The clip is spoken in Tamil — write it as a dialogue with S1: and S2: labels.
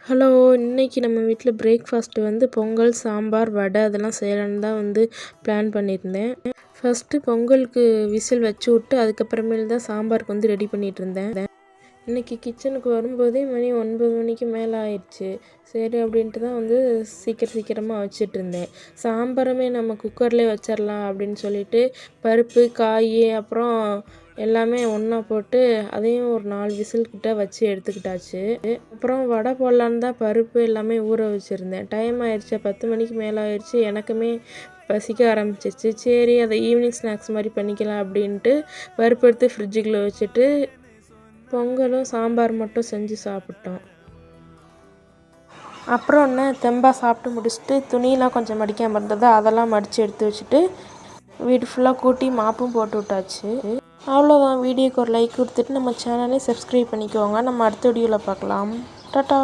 S1: ஹலோ! இன்னைக்கு நம்ம வீட்ல பிரேக்ஃபாஸ்ட் பொங்கல், சாம்பார், வடை அதெல்லாம் செய்யலான்னு தான் பிளான் பண்ணியிருந்தேன். ஃபர்ஸ்ட்டு பொங்கலுக்கு விசில் வச்சு விட்டு அதுக்கப்புறமேல் தான் சாம்பாருக்கு ரெடி பண்ணிட்டு இருந்தேன். இன்னைக்கு கிச்சனுக்கு வரும்போதே மணி 9 மணிக்கு மேலே ஆயிடுச்சு. சரி அப்படின்ட்டு தான் சீக்கிரமாக வச்சுட்டு இருந்தேன். சாம்பாருமே நம்ம குக்கர்லேயே வச்சிடலாம் அப்படின்னு சொல்லிட்டு பருப்பு, காய் அப்புறம் எல்லாமே ஒன்றா போட்டு அதையும் ஒரு 4 விசில் கிட்ட வச்சு எடுத்துக்கிட்டாச்சு. அப்புறம் வடை போடலான்னு தான் பருப்பு எல்லாமே ஊற வச்சுருந்தேன். டைம் ஆயிடுச்சு, 10 மணிக்கு மேலே ஆயிடுச்சு. எனக்குமே பசிக்க ஆரம்பிச்சிச்சு. சரி அதை ஈவினிங் ஸ்நாக்ஸ் மாதிரி பண்ணிக்கலாம் அப்படின்ட்டு பருப்பு எடுத்து ஃப்ரிட்ஜுக்குள்ளே வச்சுட்டு பொங்கலும் சாம்பார் மட்டும் செஞ்சு சாப்பிட்டோம். அப்புறம் என்ன தெம்பா சாப்பிட்டு முடிச்சுட்டு துணியெலாம் கொஞ்சம் மடிக்காமல் இருந்தது, அதெல்லாம் மடித்து எடுத்து வச்சுட்டு வீடு ஃபுல்லாக கூட்டி மாப்பும் போட்டு விட்டாச்சு. அவ்வளோதான். வீடியோக்கு ஒரு லைக் கொடுத்துட்டு நம்ம சேனலை சப்ஸ்கிரைப் பண்ணிக்கோங்க. நம்ம அடுத்த வீடியோவில் பார்க்கலாம். டாட்டா.